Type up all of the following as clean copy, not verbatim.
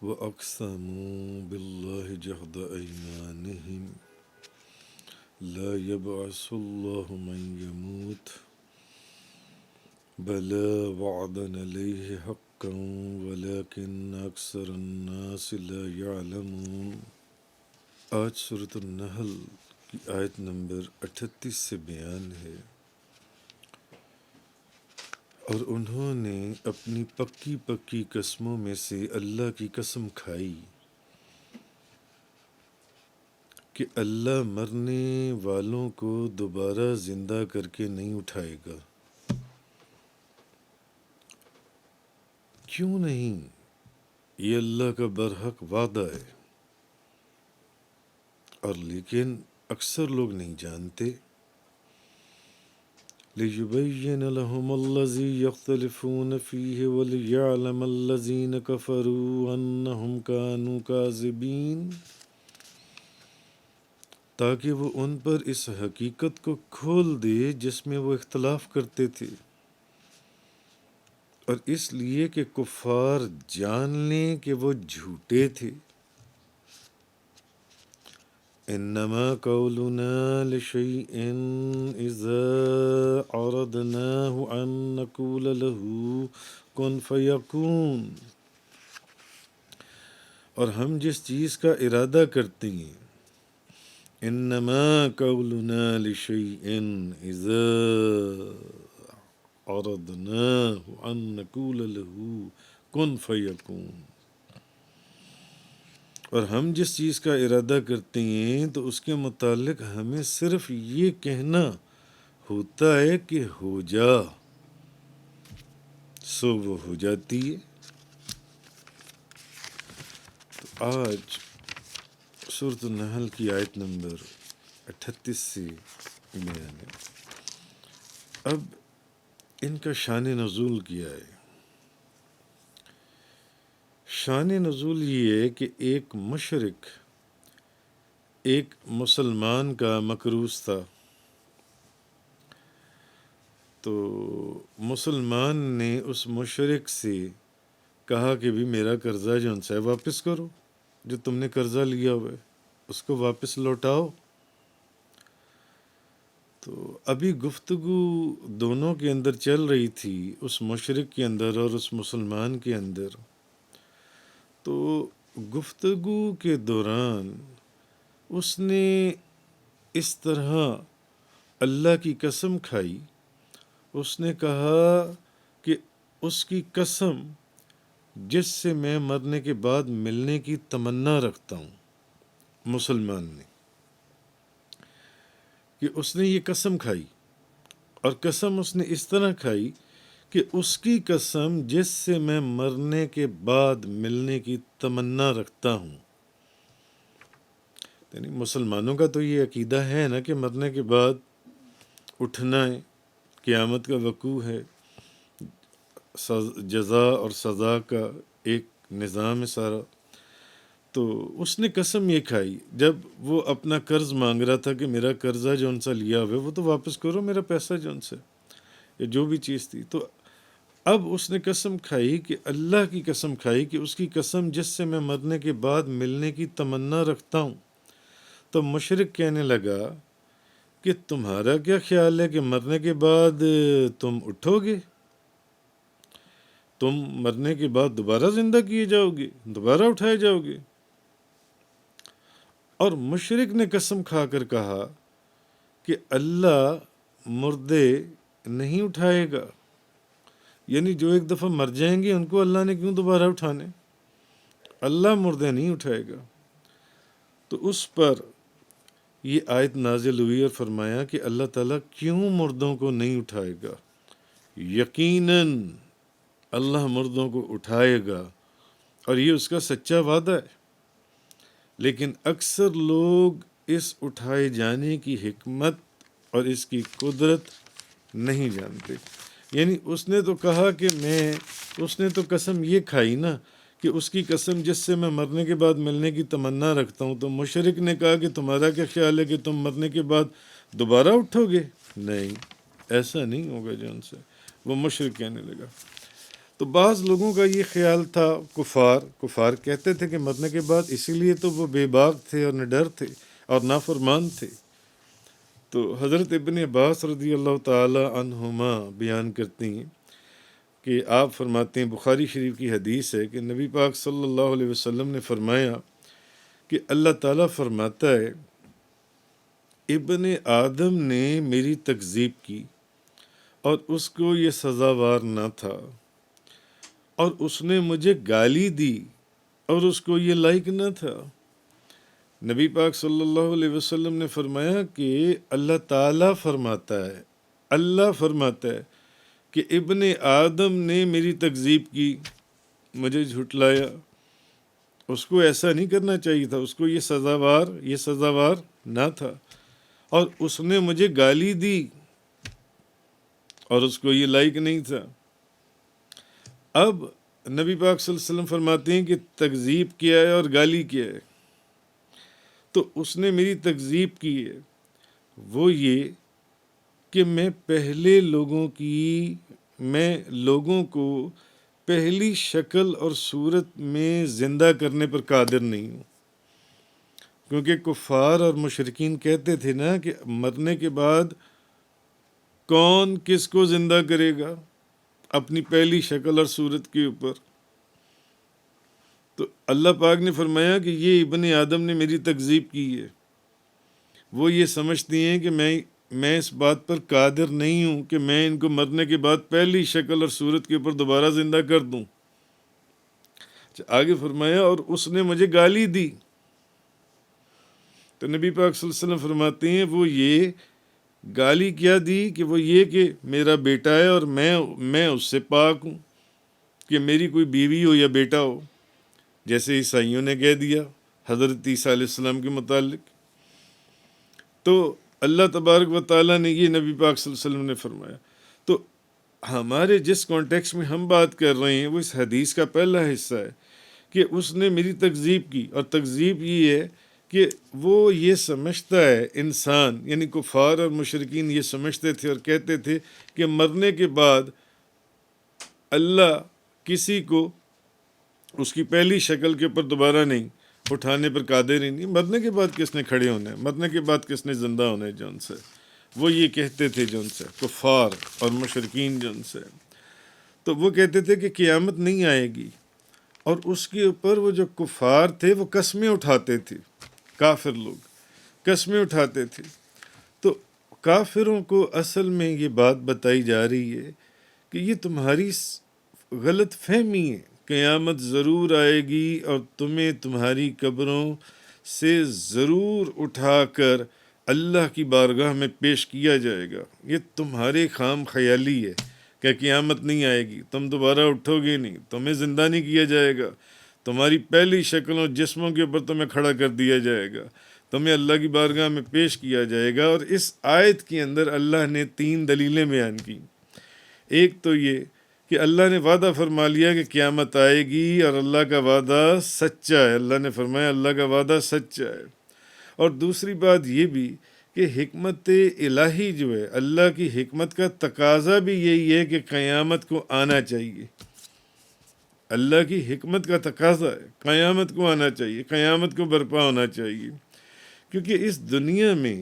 وَأَقْسَمُوا بِاللَّهِ جَهْدَ أَيْمَانِهِمْ لَا يَبْعَثُ اللَّهُ مَن يَمُوتُ بَلَىٰ وَعْدًا عَلَيْهِ حَقًّا وَلَٰكِنَّ أَكْثَرَ النَّاسِ لَا يَعْلَمُونَ۔ آج سورۃ النحل کی آیت نمبر 38 سے بیان ہے، اور انہوں نے اپنی پکی پکی قسموں میں سے اللہ کی قسم کھائی کہ اللہ مرنے والوں کو دوبارہ زندہ کر کے نہیں اٹھائے گا۔ کیوں نہیں؟ یہ اللہ کا برحق وعدہ ہے، اور لیکن اکثر لوگ نہیں جانتے۔ لِيُبَيِّنَ لَهُمُ الَّذِي يَخْتَلِفُونَ فِيهِ وَلِيَعْلَمَ الَّذِينَ كَفَرُوا أَنَّهُمْ كَانُوا كَاذِبِينَ، تاکہ وہ ان پر اس حقیقت کو کھول دے جس میں وہ اختلاف کرتے تھے، اور اس لیے کہ کفار جان لیں کہ وہ جھوٹے تھے۔ انما قولنا لشيء اذا اردناه ان نقول له كن فيكون، اور ہم جس چیز کا ارادہ کرتے ہیں، انما قولنا لشيء اذا اردناه ان نقول له كن فيكون، اور ہم جس چیز کا ارادہ کرتے ہیں تو اس کے متعلق ہمیں صرف یہ کہنا ہوتا ہے کہ ہو جا، سو وہ ہو جاتی ہے۔ تو آج سورۃ النحل کی آیت نمبر 38 سے بیان ہے۔ اب ان کا شان نزول کیا ہے؟ شان نزول یہ ہے کہ ایک مشرک ایک مسلمان کا مکروس تھا، تو مسلمان نے اس مشرک سے کہا کہ بھی میرا قرضہ جو ان سے واپس کرو، جو تم نے قرضہ لیا ہوا ہے اس کو واپس لوٹاؤ۔ تو ابھی گفتگو دونوں کے اندر چل رہی تھی، اس مشرک کے اندر اور اس مسلمان کے اندر۔ تو گفتگو کے دوران اس نے اس طرح اللہ کی قسم کھائی، اس نے کہا کہ اس کی قسم جس سے میں مرنے کے بعد ملنے کی تمنا رکھتا ہوں، مسلمان نے، کہ اس نے یہ قسم کھائی، اور قسم اس نے اس طرح کھائی کہ اس کی قسم جس سے میں مرنے کے بعد ملنے کی تمنا رکھتا ہوں۔ یعنی مسلمانوں کا تو یہ عقیدہ ہے نا کہ مرنے کے بعد اٹھنا ہے، قیامت کا وقوع ہے، جزا اور سزا کا ایک نظام ہے سارا۔ تو اس نے قسم یہ کھائی جب وہ اپنا قرض مانگ رہا تھا کہ میرا قرضہ جو ان سے لیا ہوا ہے وہ تو واپس کرو، میرا پیسہ جو ان سے، یا جو بھی چیز تھی۔ تو اب اس نے قسم کھائی کہ اللہ کی قسم کھائی کہ اس کی قسم جس سے میں مرنے کے بعد ملنے کی تمنا رکھتا ہوں۔ تو مشرک کہنے لگا کہ تمہارا کیا خیال ہے کہ مرنے کے بعد تم اٹھو گے؟ تم مرنے کے بعد دوبارہ زندہ کیے جاؤ گے، دوبارہ اٹھائے جاؤ گے؟ اور مشرک نے قسم کھا کر کہا کہ اللہ مردے نہیں اٹھائے گا، یعنی جو ایک دفعہ مر جائیں گے ان کو اللہ نے کیوں دوبارہ اٹھانے؟ اللہ مردے نہیں اٹھائے گا۔ تو اس پر یہ آیت نازل ہوئی اور فرمایا کہ اللہ تعالیٰ کیوں مردوں کو نہیں اٹھائے گا؟ یقیناً اللہ مردوں کو اٹھائے گا، اور یہ اس کا سچا وعدہ ہے، لیکن اکثر لوگ اس اٹھائے جانے کی حکمت اور اس کی قدرت نہیں جانتے۔ یعنی اس نے تو کہا کہ اس نے تو قسم یہ کھائی نا کہ اس کی قسم جس سے میں مرنے کے بعد ملنے کی تمنا رکھتا ہوں۔ تو مشرک نے کہا کہ تمہارا کیا خیال ہے کہ تم مرنے کے بعد دوبارہ اٹھو گے؟ نہیں، ایسا نہیں ہوگا جو ان سے، وہ مشرک کہنے لگا۔ تو بعض لوگوں کا یہ خیال تھا، کفار کہتے تھے کہ مرنے کے بعد، اسی لیے تو وہ بے باک تھے اور نڈر تھے اور نافرمان تھے۔ تو حضرت ابن عباس رضی اللہ تعالی عنہما بیان کرتی ہیں کہ آپ فرماتے ہیں، بخاری شریف کی حدیث ہے کہ نبی پاک صلی اللہ علیہ وسلم نے فرمایا کہ اللہ تعالیٰ فرماتا ہے، ابن آدم نے میری تکذیب کی اور اس کو یہ سزاوار نہ تھا، اور اس نے مجھے گالی دی اور اس کو یہ لائق نہ تھا۔ نبی پاک صلی اللہ علیہ وسلم نے فرمایا کہ اللہ تعالیٰ فرماتا ہے، اللہ فرماتا ہے کہ ابن آدم نے میری تکذیب کی، مجھے جھٹلایا، اس کو ایسا نہیں کرنا چاہیے تھا، اس کو یہ سزاوار نہ تھا، اور اس نے مجھے گالی دی اور اس کو یہ لائق نہیں تھا۔ اب نبی پاک صلی اللہ علیہ وسلم فرماتے ہیں کہ تکذیب کیا ہے اور گالی کیا ہے، تو اس نے میری تکذیب کی ہے وہ یہ کہ میں لوگوں کو پہلی شکل اور صورت میں زندہ کرنے پر قادر نہیں ہوں، کیونکہ کفار اور مشرکین کہتے تھے نا کہ مرنے کے بعد کون کس کو زندہ کرے گا اپنی پہلی شکل اور صورت کے اوپر۔ تو اللہ پاک نے فرمایا کہ یہ ابن آدم نے میری تکذیب کی ہے، وہ یہ سمجھتی ہیں کہ میں اس بات پر قادر نہیں ہوں کہ میں ان کو مرنے کے بعد پہلی شکل اور صورت کے اوپر دوبارہ زندہ کر دوں۔ آگے فرمایا اور اس نے مجھے گالی دی، تو نبی پاک صلی اللہ علیہ وسلم فرماتے ہیں وہ یہ گالی کیا دی کہ وہ یہ کہ میرا بیٹا ہے اور میں اس سے پاک ہوں کہ میری کوئی بیوی ہو یا بیٹا ہو، جیسے عیسائیوں نے کہہ دیا حضرت عیسیٰ علیہ السلام کے متعلق۔ تو اللہ تبارک و تعالیٰ نے یہ نبی پاک صلی اللہ علیہ وسلم نے فرمایا۔ تو ہمارے جس کانٹیکس میں ہم بات کر رہے ہیں وہ اس حدیث کا پہلا حصہ ہے کہ اس نے میری تکذیب کی، اور تکذیب یہ ہے کہ وہ یہ سمجھتا ہے انسان، یعنی کفار اور مشرکین یہ سمجھتے تھے اور کہتے تھے کہ مرنے کے بعد اللہ کسی کو اس کی پہلی شکل کے اوپر دوبارہ نہیں اٹھانے پر قادر ہی نہیں، مرنے کے بعد کس نے کھڑے ہونا ہے، مرنے کے بعد کس نے زندہ ہونا ہے، جون سے وہ یہ کہتے تھے، جون سے کفار اور مشرکین جون سے، تو وہ کہتے تھے کہ قیامت نہیں آئے گی، اور اس کے اوپر وہ جو کفار تھے وہ قسمیں اٹھاتے تھے، کافر لوگ قسمیں اٹھاتے تھے۔ تو کافروں کو اصل میں یہ بات بتائی جا رہی ہے کہ یہ تمہاری غلط فہمی ہے، قیامت ضرور آئے گی اور تمہیں تمہاری قبروں سے ضرور اٹھا کر اللہ کی بارگاہ میں پیش کیا جائے گا۔ یہ تمہارے خام خیالی ہے کہ قیامت نہیں آئے گی، تم دوبارہ اٹھو گے نہیں، تمہیں زندہ نہیں کیا جائے گا، تمہاری پہلی شکلوں جسموں کے اوپر تمہیں کھڑا کر دیا جائے گا، تمہیں اللہ کی بارگاہ میں پیش کیا جائے گا۔ اور اس آیت کے اندر اللہ نے 3 دلیلیں بیان کی۔ ایک تو یہ کہ اللہ نے وعدہ فرما لیا کہ قیامت آئے گی، اور اللہ کا وعدہ سچا ہے، اللہ نے فرمایا اللہ کا وعدہ سچا ہے۔ اور دوسری بات یہ بھی کہ حکمت الہی جو ہے، اللہ کی حکمت کا تقاضا بھی یہی ہے کہ قیامت کو آنا چاہیے، اللہ کی حکمت کا تقاضا ہے قیامت کو آنا چاہیے، قیامت کو برپا ہونا چاہیے، کیونکہ اس دنیا میں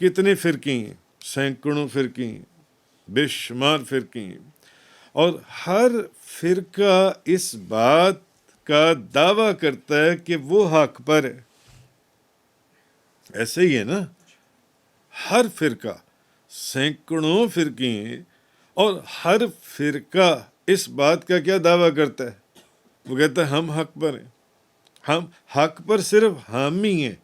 کتنے فرقے ہیں، سینکڑوں فرقے ہیں، بے شمار فرقے ہیں، اور ہر فرقہ اس بات کا دعویٰ کرتا ہے کہ وہ حق پر ہے۔ ایسے ہی ہے نا، ہر فرقہ، سینکڑوں فرقے ہیں، اور ہر فرقہ اس بات کا کیا دعویٰ کرتا ہے؟ وہ کہتا ہے ہم حق پر ہیں، ہم حق پر صرف ہم ہی ہیں،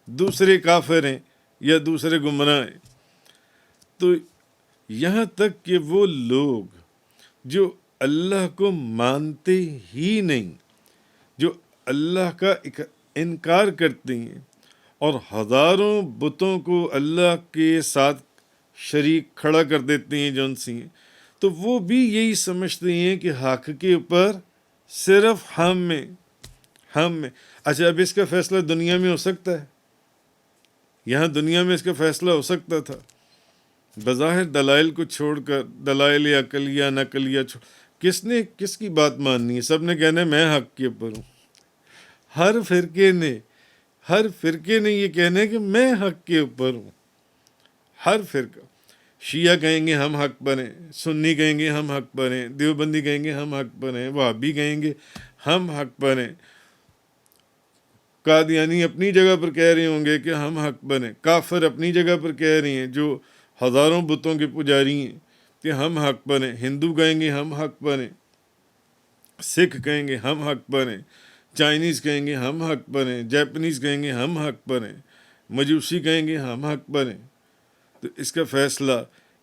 دوسرے کافر ہیں یا دوسرے گمراہ ہیں۔ تو یہاں تک کہ وہ لوگ جو اللہ کو مانتے ہی نہیں، جو اللہ کا انکار کرتے ہیں اور ہزاروں بتوں کو اللہ کے ساتھ شریک کھڑا کر دیتے ہیں جون سی، تو وہ بھی یہی سمجھتے ہیں کہ حق کے اوپر صرف ہم میں۔ اچھا، اب اس کا فیصلہ دنیا میں ہو سکتا ہے؟ یہاں دنیا میں اس کا فیصلہ ہو سکتا تھا، بظاہر دلائل کو چھوڑ کر، دلائل عقلیہ نقلیہ کس نے کس کی بات ماننی ہے؟ سب نے کہنا ہے میں حق کے اوپر ہوں. ہر فرقے نے یہ کہنا ہے کہ میں حق کے اوپر ہوں. ہر فرقہ، شیعہ کہیں گے ہم حق پر ہیں، سنی کہیں گے ہم حق پر ہیں، دیوبندی کہیں گے ہم حق پر ہیں، وہابی کہیں گے ہم حق پر ہیں، قادیانی اپنی جگہ پر کہہ رہے ہوں گے کہ ہم حق پر ہیں، کافر اپنی جگہ پر کہہ رہے ہیں جو ہزاروں بتوں کے پجاری ہیں کہ ہم حق پر ہیں، ہندو کہیں گے ہم حق پر ہیں، سکھ کہیں گے ہم حق پر ہیں، چائنیز کہیں گے ہم حق پر ہیں، جاپنیز کہیں گے ہم حق پر ہیں، مجوسی کہیں گے ہم حق پر ہیں. تو اس کا فیصلہ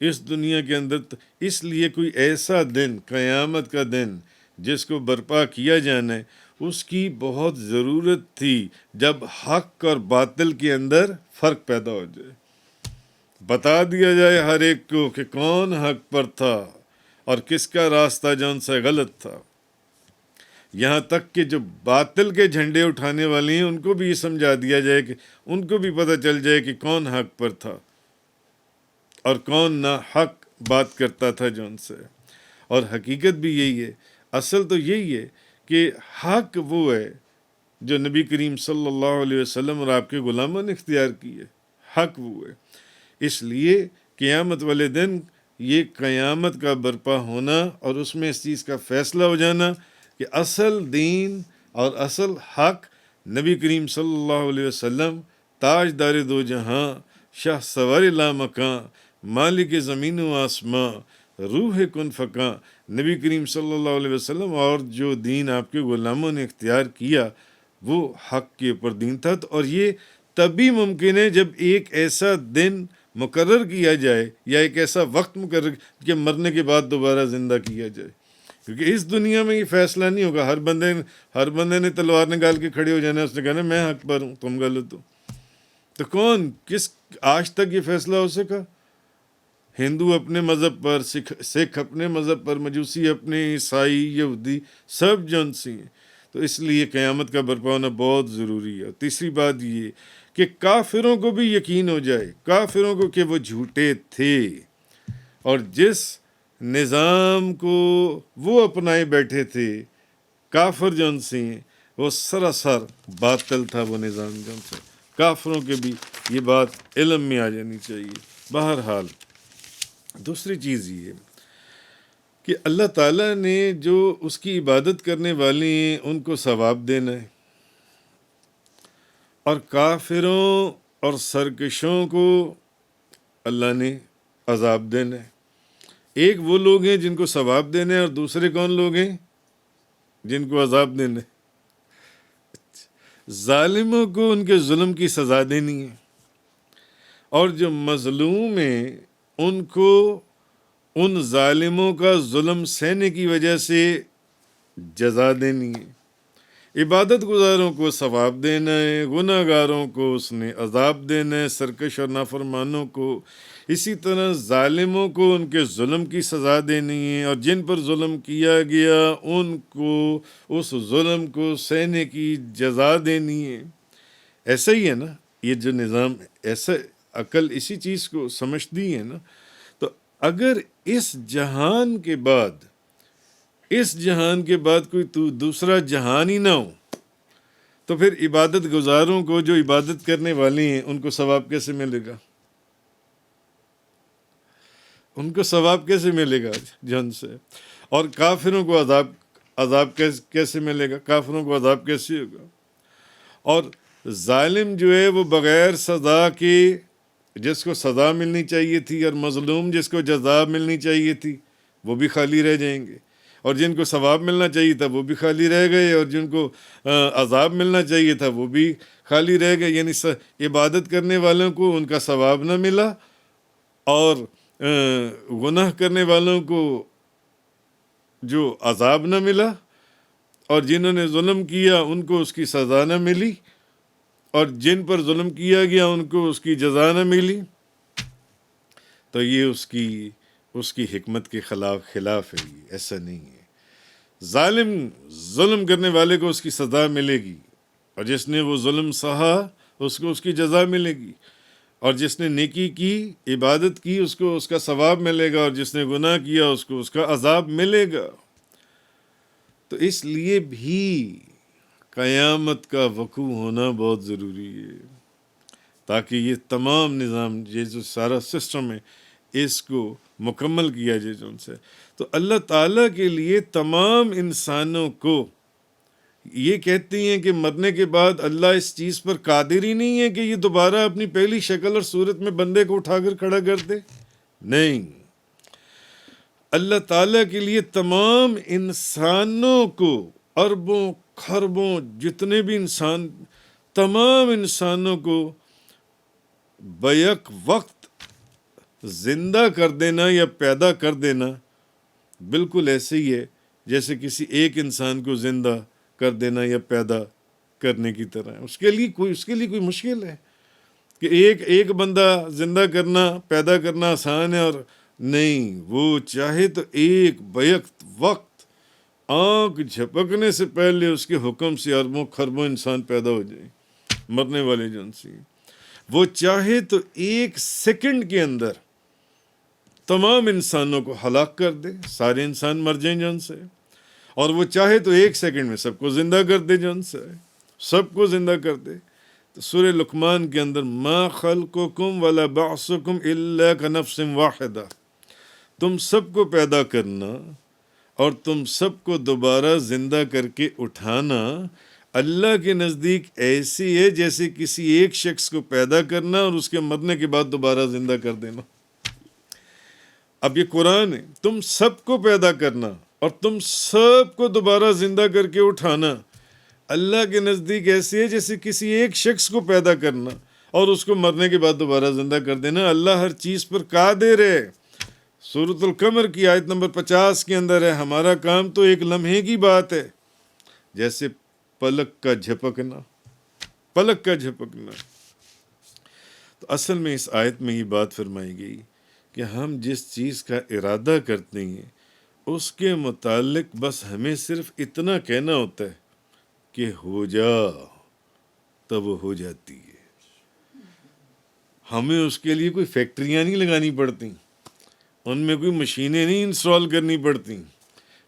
اس دنیا کے اندر اس لیے کوئی ایسا دن، قیامت کا دن جس کو برپا کیا جانا ہے، اس کی بہت ضرورت تھی جب حق اور باطل کے اندر فرق پیدا ہو جائے، بتا دیا جائے ہر ایک کو کہ کون حق پر تھا اور کس کا راستہ جون سے غلط تھا. یہاں تک کہ جو باطل کے جھنڈے اٹھانے والے ہیں ان کو بھی یہ سمجھا دیا جائے کہ ان کو بھی پتہ چل جائے کہ کون حق پر تھا اور کون نا حق بات کرتا تھا جون سے. اور حقیقت بھی یہی ہے، اصل تو یہی ہے کہ حق وہ ہے جو نبی کریم صلی اللہ علیہ وسلم اور آپ کے غلاموں نے اختیار کی ہے. حق وہ ہے. اس لیے قیامت والے دن یہ قیامت کا برپا ہونا اور اس میں اس چیز کا فیصلہ ہو جانا کہ اصل دین اور اصل حق نبی کریم صلی اللہ علیہ وسلم، تاجدار دو جہاں، شاہ سوار لامکاں، مالک زمین و آسماں، روح کن فکاں، نبی کریم صلی اللہ علیہ وسلم اور جو دین آپ کے غلاموں نے اختیار کیا وہ حق کے اوپر دین تھا. اور یہ تبھی ممکن ہے جب ایک ایسا دن مقرر کیا جائے یا ایک ایسا وقت مقرر کہ مرنے کے بعد دوبارہ زندہ کیا جائے. کیونکہ اس دنیا میں یہ فیصلہ نہیں ہوگا. ہر بندے نے تلوار نکال کے کھڑے ہو جانا، اس نے کہنا میں حق پر ہوں تم غلط ہو. تو کس آج تک یہ فیصلہ ہو سکا؟ ہندو اپنے مذہب پر، سکھ اپنے مذہب پر، مجوسی اپنے، عیسائی، یہودی، سب جن سی ہیں. تو اس لیے قیامت کا برپا ہونا بہت ضروری ہے. اور تیسری بات یہ کہ کافروں کو بھی یقین ہو جائے، کافروں کو کہ وہ جھوٹے تھے اور جس نظام کو وہ اپنائے بیٹھے تھے، کافر جن سے ہیں، وہ سراسر باطل تھا وہ نظام جن سے. کافروں کے بھی یہ بات علم میں آ جانی چاہیے. بہرحال دوسری چیز یہ کہ اللہ تعالیٰ نے جو اس کی عبادت کرنے والے ہیں ان کو ثواب دینا ہے، اور کافروں اور سرکشوں کو اللہ نے عذاب دینا ہے. ایک وہ لوگ ہیں جن کو ثواب دینا ہے اور دوسرے کون لوگ ہیں جن کو عذاب دینا ہے. ظالموں کو ان کے ظلم کی سزا دینی ہے، اور جو مظلوم ہیں ان کو ان ظالموں کا ظلم سہنے کی وجہ سے جزا دینی ہے. عبادت گزاروں کو ثواب دینا ہے، گناہ گاروں کو اس نے عذاب دینا ہے، سرکش اور نافرمانوں کو. اسی طرح ظالموں کو ان کے ظلم کی سزا دینی ہے، اور جن پر ظلم کیا گیا ان کو اس ظلم کو سہنے کی جزا دینی ہے. ایسا ہی ہے نا یہ جو نظام، ایسا عقل اسی چیز کو سمجھتی ہے نا. تو اگر اس جہان کے بعد کوئی دوسرا جہان ہی نہ ہو تو پھر عبادت گزاروں کو جو عبادت کرنے والے ہیں ان کو ثواب کیسے ملے گا؟ ان کو ثواب کیسے ملے گا جن سے؟ اور کافروں کو عذاب کیسے ملے گا؟ کافروں کو عذاب کیسے ہوگا؟ اور ظالم جو ہے وہ بغیر سزا کے، جس کو سزا ملنی چاہیے تھی، اور مظلوم جس کو جزا ملنی چاہیے تھی، وہ بھی خالی رہ جائیں گے. اور جن کو ثواب ملنا چاہیے تھا وہ بھی خالی رہ گئے، اور جن کو عذاب ملنا چاہیے تھا وہ بھی خالی رہ گئے. یعنی عبادت کرنے والوں کو ان کا ثواب نہ ملا، اور گناہ کرنے والوں کو جو عذاب نہ ملا، اور جنہوں نے ظلم کیا ان کو اس کی سزا نہ ملی، اور جن پر ظلم کیا گیا ان کو اس کی جزا نہ ملی. تو یہ اس کی حکمت کے خلاف ہے. یہ ایسا نہیں ہے. ظلم کرنے والے کو اس کی سزا ملے گی، اور جس نے وہ ظلم سہا اس کو اس کی جزا ملے گی، اور جس نے نیکی کی، عبادت کی، اس کو اس کا ثواب ملے گا، اور جس نے گناہ کیا اس کو اس کا عذاب ملے گا. تو اس لیے بھی قیامت کا وقوع ہونا بہت ضروری ہے، تاکہ یہ تمام نظام، یہ جو سارا سسٹم ہے، اس کو مکمل کیا جائے جو ان سے۔ تو اللہ تعالیٰ کے لیے تمام انسانوں کو یہ کہتے ہیں کہ مرنے کے بعد اللہ اس چیز پر قادر ہی نہیں ہے کہ یہ دوبارہ اپنی پہلی شکل اور صورت میں بندے کو اٹھا کر کھڑا کر دے؟ نہیں، اللہ تعالیٰ کے لیے تمام انسانوں کو، اربوں خربوں جتنے بھی انسان، تمام انسانوں کو بیک وقت زندہ کر دینا یا پیدا کر دینا بالکل ایسے ہی ہے جیسے کسی ایک انسان کو زندہ کر دینا یا پیدا کرنے کی طرح۔ اس کے لیے کوئی مشکل ہے کہ ایک بندہ زندہ کرنا، پیدا کرنا آسان ہے؟ اور نہیں، وہ چاہے تو ایک بیک وقت آنکھ جھپکنے سے پہلے اس کے حکم سے اربوں خربوں انسان پیدا ہو جائے، مرنے والے جن سے۔ وہ چاہے تو ایک سیکنڈ کے اندر تمام انسانوں کو ہلاک کر دے، سارے انسان مر جائیں جن سے، اور وہ چاہے تو ایک سیکنڈ میں سب کو زندہ کر دے جن سے، سب کو زندہ کر دے۔ تو سورہ لقمان کے اندر ما خلقکم ولا بعثکم الا کنفس واحدہ، تم سب کو پیدا کرنا اور تم سب کو دوبارہ زندہ کر کے اٹھانا اللہ کے نزدیک ایسی ہے جیسے کسی ایک شخص کو پیدا کرنا اور اس کے مرنے کے بعد دوبارہ زندہ کر دینا۔ اب یہ قرآن ہے، تم سب کو پیدا کرنا اور تم سب کو دوبارہ زندہ کر کے اٹھانا اللہ کے نزدیک ایسی ہے جیسے کسی ایک شخص کو پیدا کرنا اور اس کو مرنے کے بعد دوبارہ زندہ کر دینا۔ اللہ ہر چیز پر قادر ہے۔ سورۃ القمر کی آیت نمبر 50 کے اندر ہے، ہمارا کام تو ایک لمحے کی بات ہے، جیسے پلک کا جھپکنا، پلک کا جھپکنا۔ تو اصل میں اس آیت میں یہ بات فرمائی گئی کہ ہم جس چیز کا ارادہ کرتے ہیں اس کے متعلق بس ہمیں صرف اتنا کہنا ہوتا ہے کہ ہو جا، تب وہ ہو جاتی ہے۔ ہمیں اس کے لیے کوئی فیکٹریاں نہیں لگانی پڑتی، ان میں کوئی مشینیں نہیں انسٹال کرنی پڑتی،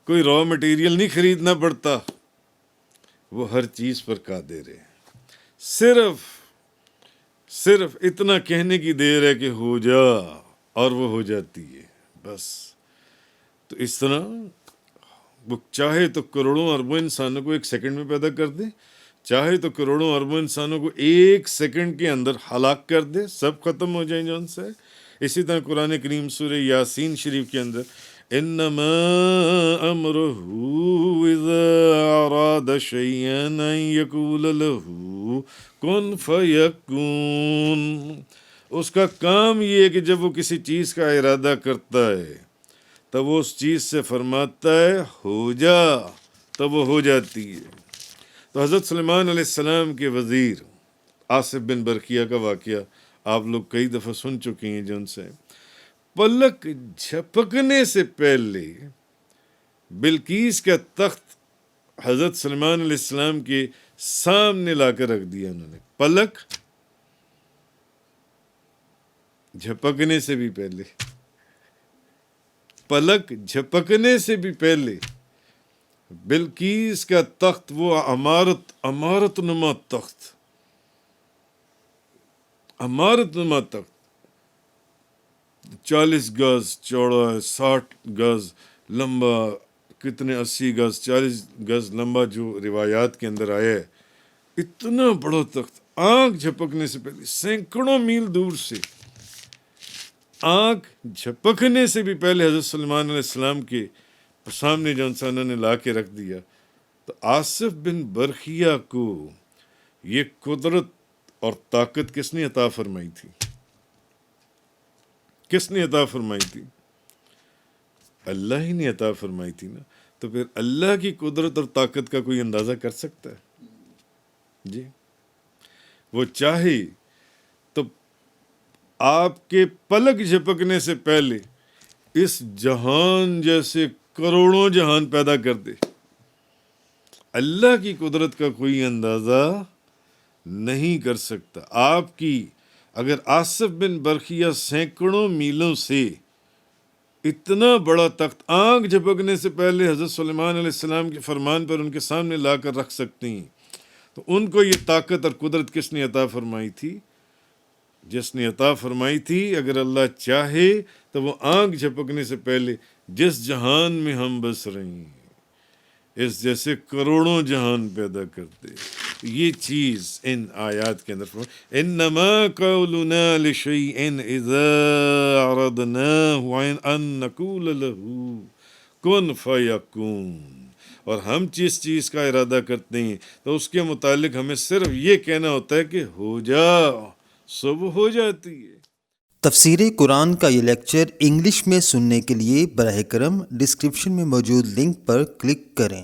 کوئی را مٹیریل نہیں خریدنا پڑتا، وہ ہر چیز پر قادر ہے۔ صرف اتنا کہنے کی دیر ہے کہ ہو جا، اور وہ ہو جاتی ہے، بس۔ تو اس طرح وہ چاہے تو کروڑوں اربوں انسانوں کو ایک سیکنڈ میں پیدا کر دے، چاہے تو کروڑوں اربوں انسانوں کو ایک سیکنڈ کے اندر ہلاک کر دے، سب ختم ہو جائیں جون سے۔ اسی طرح قرآن کریم سورہ یاسین شریف کے اندر انما امرہ اذا اراد شیئا ان یقول لہ کن فیکون، اس کا کام یہ ہے کہ جب وہ کسی چیز کا ارادہ کرتا ہے تب وہ اس چیز سے فرماتا ہے ہو جا، تب وہ ہو جاتی ہے۔ تو حضرت سلیمان علیہ السلام کے وزیر آصف بن برقیہ کا واقعہ آپ لوگ کئی دفعہ سن چکے ہیں، جن سے پلک جھپکنے سے پہلے بلقیس کا تخت حضرت سلیمان علیہ السلام کے سامنے لا کر رکھ دیا انہوں نے، پلک جھپکنے سے بھی پہلے، پلک جھپکنے سے بھی پہلے بلقیس کا تخت، وہ عمارت نما تخت، عمارت نما تخت 40 گز چوڑا ہے، 60 گز لمبا، کتنے 80 گز 40 گز لمبا، جو روایات کے اندر آیا ہے، اتنا بڑا تخت آنکھ جھپکنے سے پہلے، سینکڑوں میل دور سے، آنکھ جھپکنے سے بھی پہلے حضرت سلیمان علیہ السلام کے سامنے جو انسانوں نے لا کے رکھ دیا۔ تو آصف بن برقیہ کو یہ قدرت اور طاقت کس نے عطا فرمائی تھی؟ کس نے عطا فرمائی تھی؟ اللہ ہی نے عطا فرمائی تھی نا۔ تو پھر اللہ کی قدرت اور طاقت کا کوئی اندازہ کر سکتا ہے؟ جی، وہ چاہے تو آپ کے پلک جھپکنے سے پہلے اس جہان جیسے کروڑوں جہان پیدا کر دے۔ اللہ کی قدرت کا کوئی اندازہ نہیں کر سکتا۔ آپ کی اگر آصف بن برقیہ سینکڑوں میلوں سے اتنا بڑا تخت آنکھ جھپکنے سے پہلے حضرت سلیمان علیہ السلام کے فرمان پر ان کے سامنے لا کر رکھ سکتی ہیں. تو ان کو یہ طاقت اور قدرت کس نے عطا فرمائی تھی؟ جس نے عطا فرمائی تھی، اگر اللہ چاہے تو وہ آنکھ جھپکنے سے پہلے جس جہان میں ہم بس رہے ہیں اس جیسے کروڑوں جہان پیدا کرتے. یہ چیز ان آیات کے اندر انما قولنا لشیء اذا اردناه ان نقول له کن فیکون. اور ہم جس چیز کا ارادہ کرتے ہیں تو اس کے متعلق ہمیں صرف یہ کہنا ہوتا ہے کہ ہو جا، سب ہو جاتی ہے. تفسیر قرآن کا یہ لیکچر انگلش میں سننے کے لیے براہ کرم ڈسکرپشن میں موجود لنک پر کلک کریں.